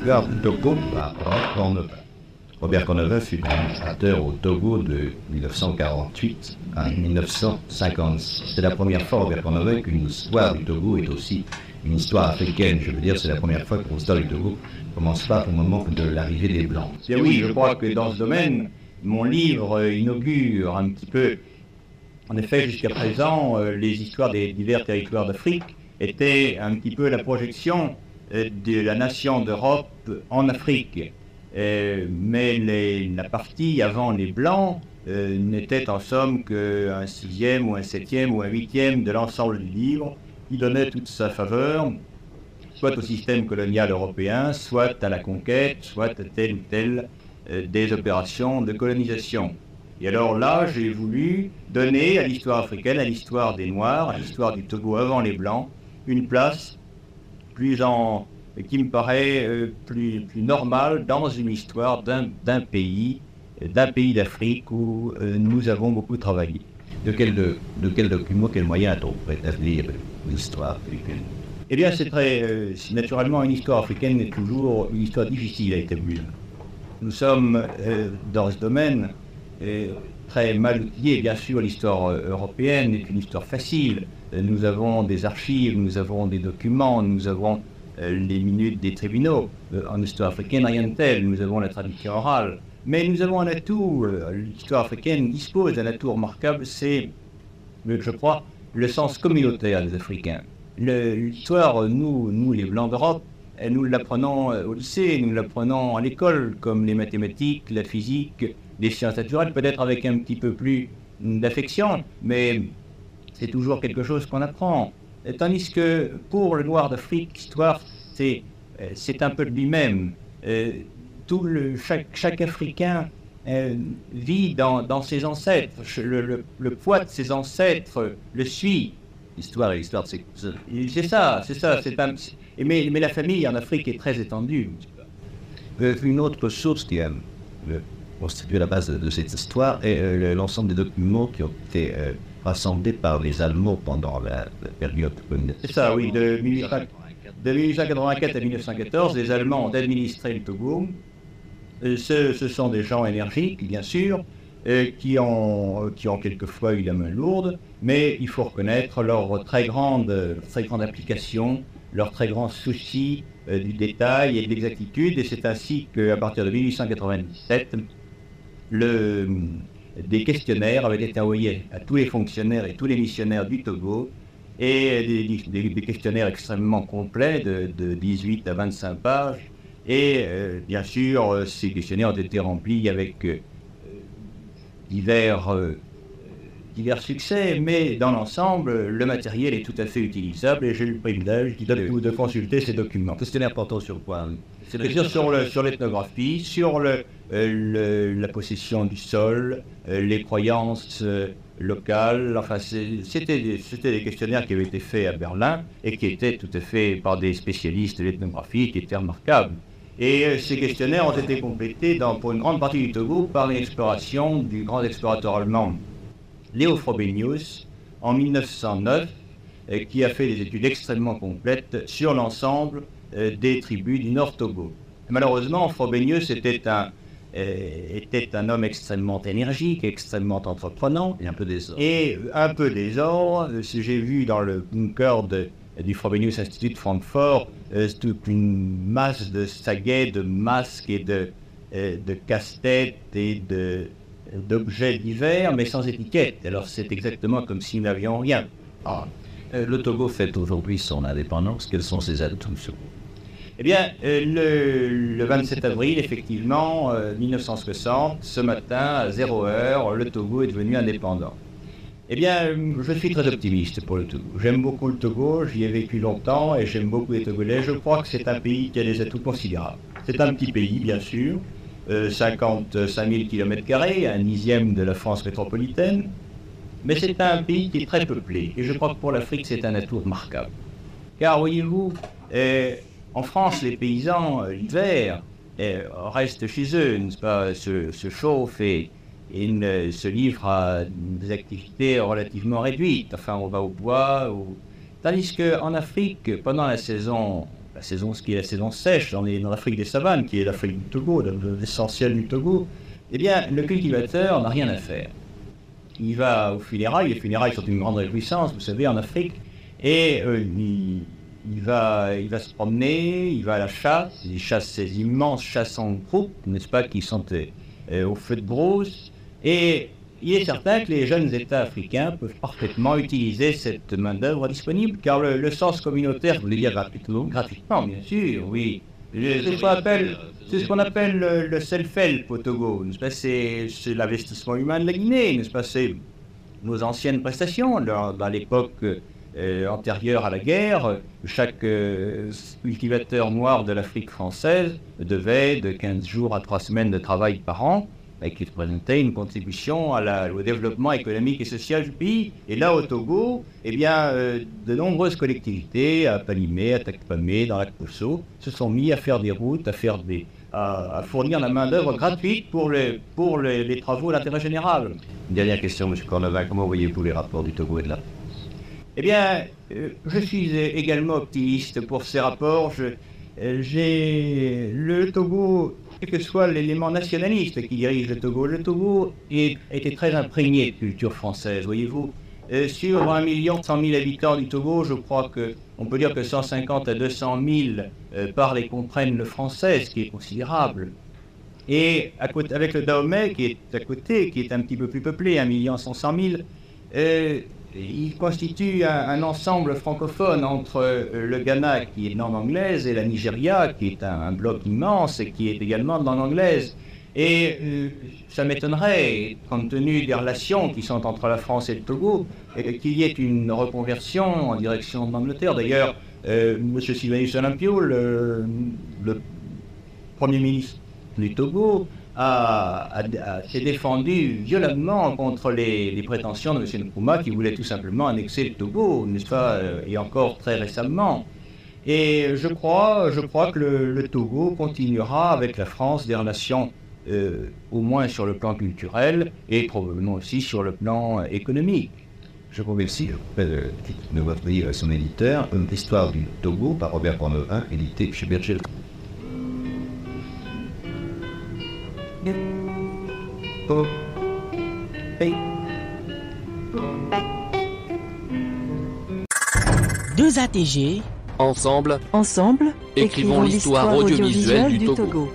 l'histoire du Togo par Robert Cornevin. Robert Cornevin fut administrateur au Togo de 1948 à 1956. C'est la première fois, Robert Cornevin, qu'une histoire du Togo est aussi une histoire africaine. Je veux dire, c'est la première fois que l'histoire du Togo ne commence pas au moment de l'arrivée des Blancs. Et oui, je crois que dans ce domaine, mon livre inaugure un petit peu. En effet, jusqu'à présent, les histoires des divers territoires d'Afrique étaient un petit peu la projection de la nation d'Europe en Afrique. Mais la partie avant les Blancs n'était en somme qu'un 6e ou un 7e ou un 8e de l'ensemble du livre, qui donnait toute sa faveur, soit au système colonial européen, soit à la conquête, soit à telle ou telle des opérations de colonisation. Et alors là, j'ai voulu donner à l'histoire africaine, à l'histoire des Noirs, à l'histoire du Togo avant les Blancs, une place qui me paraît plus normale dans une histoire d'un pays d'Afrique où nous avons beaucoup travaillé. De quel document, quel moyen a-t-on pour établir l'histoire africaine? Eh bien, naturellement, une histoire africaine est toujours une histoire difficile à établir. Nous sommes, dans ce domaine, très mal outillés. Bien sûr, l'histoire européenne est une histoire facile. Nous avons des archives, nous avons des documents, nous avons les minutes des tribunaux. En histoire africaine, rien de tel. Nous avons la tradition orale. Mais nous avons un atout. L'histoire africaine dispose d'un atout remarquable, c'est, je crois, le sens communautaire des Africains. L'histoire, nous les Blancs d'Europe, nous l'apprenons au lycée, nous l'apprenons à l'école, comme les mathématiques, la physique, les sciences naturelles, peut-être avec un petit peu plus d'affection, mais c'est toujours quelque chose qu'on apprend. Tandis que pour le Noir d'Afrique, l'histoire, c'est un peu de lui-même. Chaque Africain vit dans ses ancêtres, le poids de ses ancêtres le suit. L'histoire et l'histoire, c'est ça. Mais la famille en Afrique est très étendue. Une autre source qui a constitué la base de cette histoire est l'ensemble des documents qui ont été rassemblés par les Allemands pendant la période coloniale. C'est ça, oui. De 1884 à 1914, les Allemands ont administré le Togo. Ce sont des gens énergiques, bien sûr, qui ont quelquefois eu la main lourde, mais il faut reconnaître leur très grande application, leur très grand souci du détail et de l'exactitude, et c'est ainsi qu'à partir de 1897, des questionnaires avaient été envoyés à tous les fonctionnaires et tous les missionnaires du Togo, et des questionnaires extrêmement complets de 18 à 25 pages, et bien sûr, ces questionnaires ont été remplis avec divers succès, mais dans l'ensemble, le matériel est tout à fait utilisable et j'ai eu le privilège de consulter ces documents. Questionnaire portant sur quoi? Sur l'ethnographie, sur la possession du sol, les croyances locales. Enfin, c'était des questionnaires qui avaient été faits à Berlin et qui étaient tout à fait par des spécialistes de l'ethnographie qui étaient remarquables. Et ces questionnaires ont été complétés pour une grande partie du Togo par l'exploration du grand explorateur allemand Léo Frobenius en 1909, qui a fait des études extrêmement complètes sur l'ensemble des tribus du Nord Togo. Malheureusement, Frobenius était un homme extrêmement énergique, extrêmement entreprenant, et un peu désordre. J'ai vu dans le bunker du Frobenius Institute de Francfort toute une masse de saguets, de masques et de casse-têtes et d'objets divers, mais sans étiquette. Alors c'est exactement comme si nous n'avions rien. Le Togo fête aujourd'hui son indépendance. Quels sont ses atouts? Eh bien, le 27 avril, effectivement, 1960, ce matin, à 0h, le Togo est devenu indépendant. Eh bien, je suis très optimiste pour le Togo. J'aime beaucoup le Togo, j'y ai vécu longtemps et j'aime beaucoup les Togolais. Je crois que c'est un pays qui a des atouts considérables. C'est un petit pays, bien sûr, 55 000 km², un dixième de la France métropolitaine, mais c'est un pays qui est très peuplé. Et je crois que pour l'Afrique, c'est un atout remarquable. Car, voyez-vous, en France, les paysans, l'hiver, restent chez eux, n'est-ce pas, se chauffent et se livrent à des activités relativement réduites. Enfin, on va au bois. Tandis qu'en Afrique, pendant la saison ce qui est la saison sèche dans l'Afrique des savanes, qui est l'Afrique du Togo, l'essentiel du Togo, eh bien, le cultivateur n'a rien à faire. Il va aux funérailles, les funérailles sont une grande réjouissance, vous savez, en Afrique, et il va se promener, il va à la chasse, il chasse ces immenses chasses en groupe, n'est-ce pas, qui sont au feu de brousse, et il est certain que les jeunes États africains peuvent parfaitement utiliser cette main-d'œuvre disponible, car le sens communautaire, vous voulez dire gratuitement, bien sûr, oui. C'est ce qu'on appelle le self-help au Togo, n'est-ce pas? C'est l'investissement humain de la Guinée, n'est-ce pas? C'est nos anciennes prestations, dans l'époque antérieure à la guerre, chaque cultivateur noir de l'Afrique française devait de 15 jours à 3 semaines de travail par an, et qui représentait une contribution au développement économique et social du pays. Et là, au Togo, eh bien, de nombreuses collectivités, à Palimé, à Takpamé, dans Lac Poso, se sont mis à faire des routes, à fournir la main-d'œuvre gratuite pour les travaux d'intérêt général. Une dernière question, M. Cornevin, comment voyez-vous les rapports du Togo et de la France? Eh bien, je suis également optimiste pour ces rapports. Le Togo, quel que soit l'élément nationaliste qui dirige le Togo a été très imprégné de culture française, voyez-vous. Sur 1 100 000 habitants du Togo, je crois qu'on peut dire que 150 à 200 000 parlent et comprennent le français, ce qui est considérable. Et avec le Dahomey, qui est à côté, qui est un petit peu plus peuplé, 1 100 000, il constitue un ensemble francophone entre le Ghana, qui est de langue anglaise, et la Nigeria, qui est un bloc immense et qui est également de langue anglaise. Et ça m'étonnerait, compte tenu des relations qui sont entre la France et le Togo, qu'il y ait une reconversion en direction de l'Angleterre. D'ailleurs, M. Sylvanus Olympio, le Premier ministre du Togo, s'est défendu violemment contre les prétentions de M. Nkrumah, qui voulait tout simplement annexer le Togo, n'est-ce pas, et encore très récemment. Et je crois que le Togo continuera avec la France des relations, au moins sur le plan culturel, et probablement aussi sur le plan économique. Je vous remercie. Le titre de votre livre, son éditeur, L'histoire du Togo, par Robert Cornevin, édité chez Berger. Deux ATG. Ensemble, écrivons l'histoire audiovisuelle du Togo.